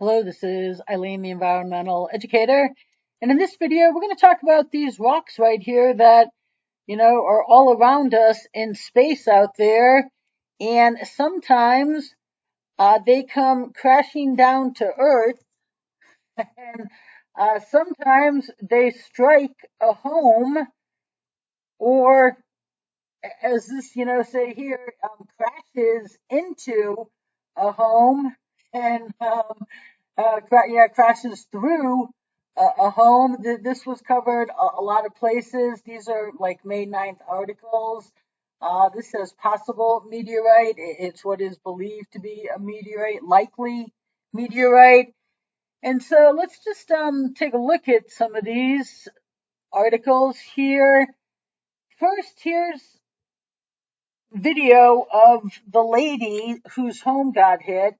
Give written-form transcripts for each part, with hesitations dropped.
Hello, this is Eileen, the environmental educator. And in this video, we're going to talk about these rocks right here that, are all around us in space out there. And sometimes they come crashing down to Earth. And sometimes they strike a home, or as this, say here, crashes into a home and crashes through a home. This was covered a lot of places. These are like May 9th articles. This says possible meteorite. It's what is believed to be a meteorite, likely meteorite. And so let's just take a look at some of these articles here. First, here's video of the lady whose home got hit.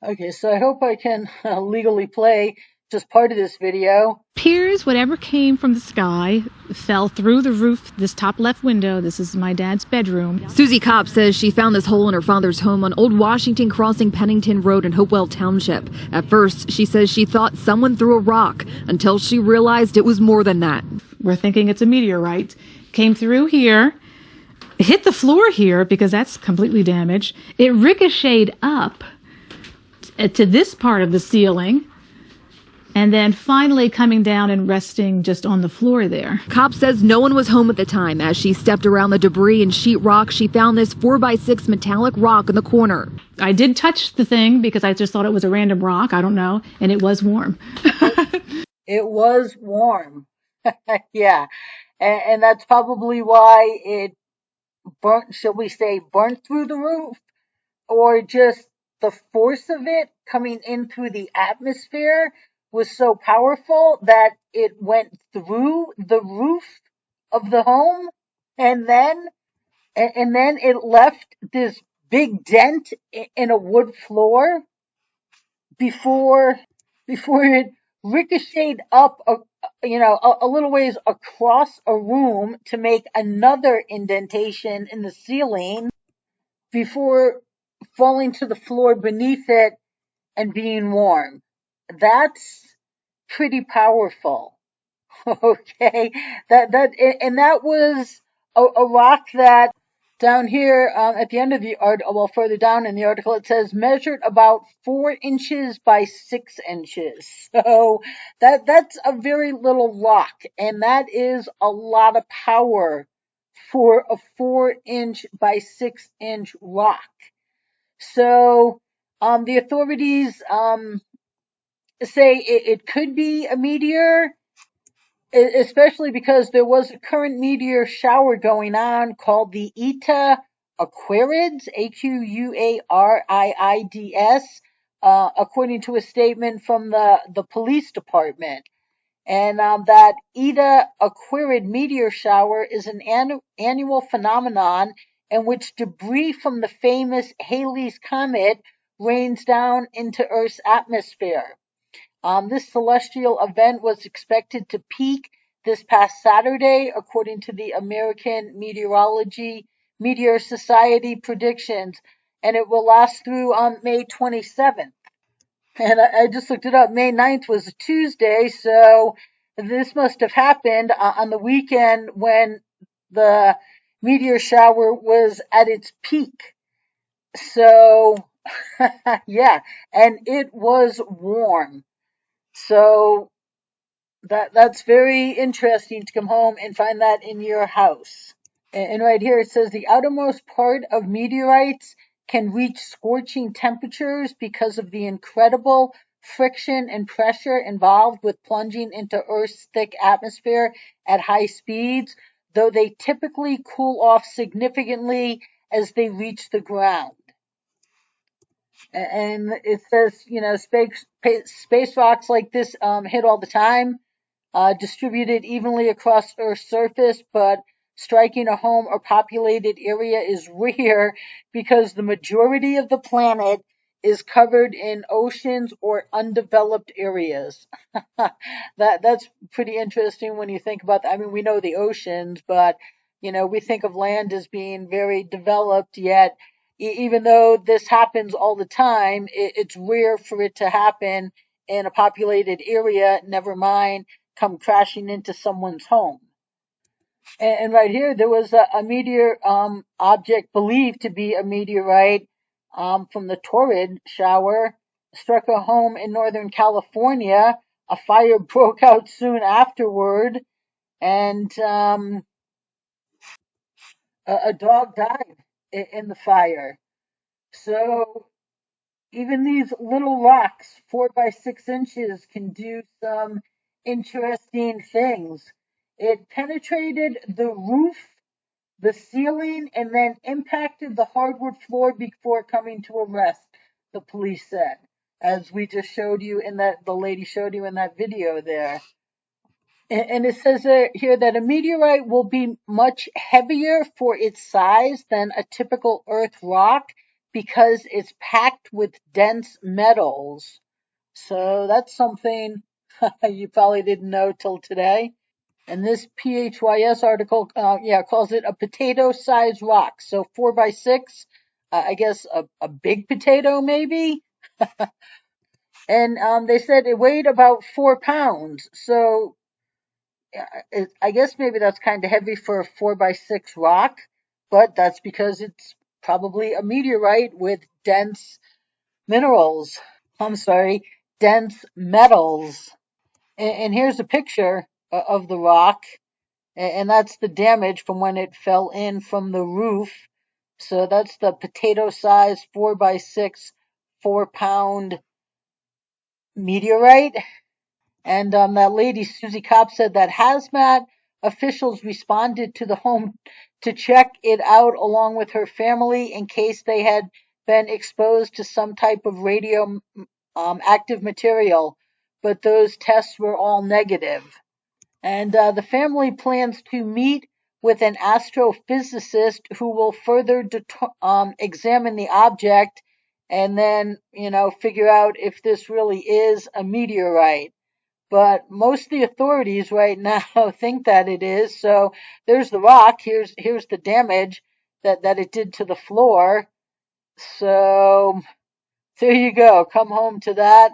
Okay, so I hope I can legally play just part of this video. Appears whatever came from the sky fell through the roof, this top left window. This is my dad's bedroom. Susie Kopp says she found this hole in her father's home on Old Washington crossing Pennington Road in Hopewell Township. At first, she says she thought someone threw a rock until she realized it was more than that. We're thinking it's a meteorite. Came through here, hit the floor here because that's completely damaged. It ricocheted up to this part of the ceiling, and then finally coming down and resting just on the floor there. Kopp says no one was home at the time. As she stepped around the debris and sheetrock, she found this 4x6 metallic rock in the corner. I did touch the thing because I just thought it was a random rock. I don't know. And it was warm. It was warm. Yeah. And that's probably why it burnt, shall we say, burnt through the roof, or just the force of it coming in through the atmosphere was so powerful that it went through the roof of the home, and then it left this big dent in a wood floor before it ricocheted up a little ways across a room to make another indentation in the ceiling before falling to the floor beneath it and being warm. That's pretty powerful. Okay, that was a rock that down here at the end of the article, well, further down in the article, it says measured about 4 inches by 6 inches. So that's a very little rock, and that is a lot of power for a 4-inch by 6-inch rock. So the authorities say it could be a meteor, especially because there was a current meteor shower going on called the Eta Aquariid, Aquariids, according to a statement from the police department. And that Eta Aquariid Meteor Shower is an annual phenomenon in which debris from the famous Halley's Comet rains down into Earth's atmosphere. This celestial event was expected to peak this past Saturday, according to the American Meteor Society predictions, and it will last through on May 27th. And I just looked it up. May 9th was a Tuesday, so this must have happened on the weekend when the meteor shower was at its peak. So, yeah, and it was warm. So that's very interesting to come home and find that in your house. And right here it says the outermost part of meteorites can reach scorching temperatures because of the incredible friction and pressure involved with plunging into Earth's thick atmosphere at high speeds, though they typically cool off significantly as they reach the ground. And it says, space rocks like this hit all the time, distributed evenly across Earth's surface, but striking a home or populated area is rare because the majority of the planet is covered in oceans or undeveloped areas. That's pretty interesting when you think about that. I mean, we know the oceans, but we think of land as being very developed, yet even though this happens all the time, it's rare for it to happen in a populated area, never mind come crashing into someone's home. And right here, there was a meteor object believed to be a meteorite from the Torrid shower struck a home in Northern California. A fire broke out soon afterward, and a dog died in the fire. So even these little rocks, 4 by 6 inches, can do some interesting things. It penetrated the roof, the ceiling, and then impacted the hardwood floor before coming to a rest, the police said, as we just showed you in that, the lady showed you in that video there. And it says here that a meteorite will be much heavier for its size than a typical Earth rock because it's packed with dense metals. So that's something you probably didn't know till today. And this PHYS article, calls it a potato-sized rock. So 4 by 6, I guess a big potato maybe. And they said it weighed about 4 pounds. So I guess maybe that's kind of heavy for a 4 by 6 rock, but that's because it's probably a meteorite with dense minerals. I'm sorry, dense metals. And here's a picture of the rock, and that's the damage from when it fell in from the roof. So that's the potato-sized 4 by 6, 4 pound meteorite. And that lady, Susie Kopp, said that hazmat officials responded to the home to check it out along with her family in case they had been exposed to some type of radio active material, but those tests were all negative. And the family plans to meet with an astrophysicist who will further examine the object and then, figure out if this really is a meteorite. But most of the authorities right now think that it is. So there's the rock. Here's the damage that it did to the floor. So there you go. Come home to that,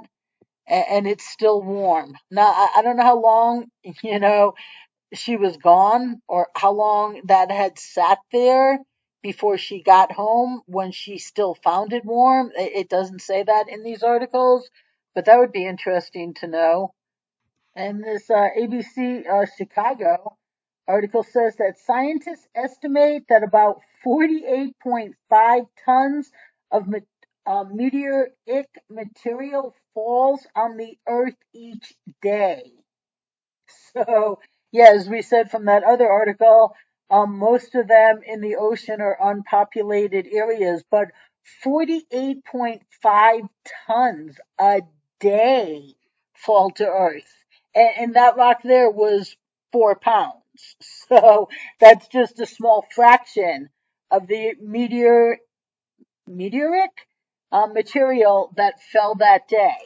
and it's still warm. Now I don't know how long she was gone or how long that had sat there before she got home when she still found it warm. It doesn't say that in these articles, but that would be interesting to know. And this ABC Chicago article says that scientists estimate that about 48.5 tons of meteoric material falls on the Earth each day. So, yeah, as we said from that other article, most of them in the ocean are unpopulated areas, but 48.5 tons a day fall to Earth. And that rock there was 4 pounds. So that's just a small fraction of the meteoric material that fell that day.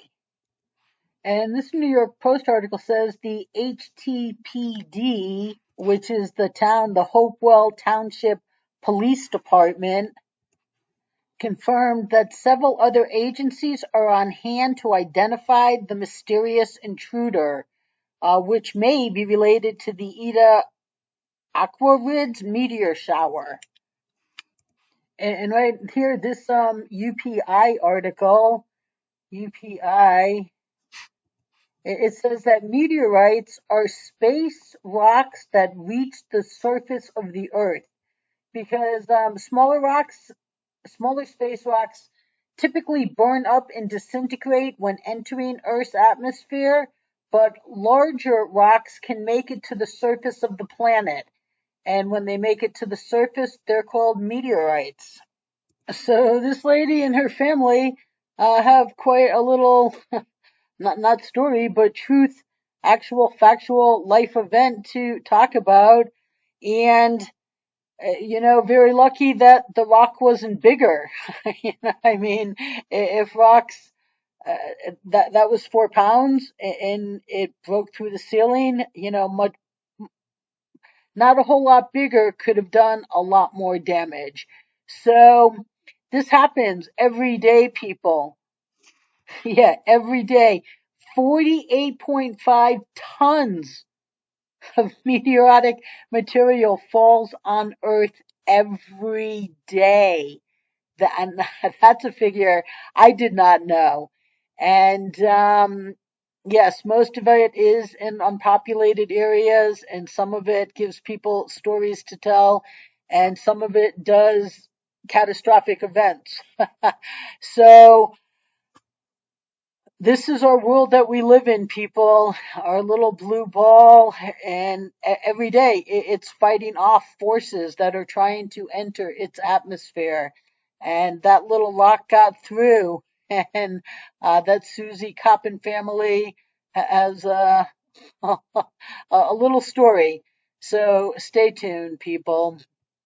And this New York Post article says the HTPD, which is the Hopewell Township Police Department, confirmed that several other agencies are on hand to identify the mysterious intruder, which may be related to the Eta Aquariid Meteor Shower. And right here, this UPI article, UPI, it says that meteorites are space rocks that reach the surface of the Earth because smaller space rocks typically burn up and disintegrate when entering Earth's atmosphere, but larger rocks can make it to the surface of the planet. And when they make it to the surface, they're called meteorites. So this lady and her family have quite a little not story, but truth, actual factual life event to talk about. And, very lucky that the rock wasn't bigger. I mean, if rocks, that was 4 pounds and it broke through the ceiling, not a whole lot bigger could have done a lot more damage. So This happens every day, people. Yeah, every day. 48.5 tons of meteoric material falls on Earth every day. And that's a figure I did not know. And yes, most of it is in unpopulated areas, and some of it gives people stories to tell, and some of it does catastrophic events. So this is our world that we live in, people. Our little blue ball, and every day it's fighting off forces that are trying to enter its atmosphere. And that little lock got through, and that Susie Coppin family has a little story. So stay tuned, people.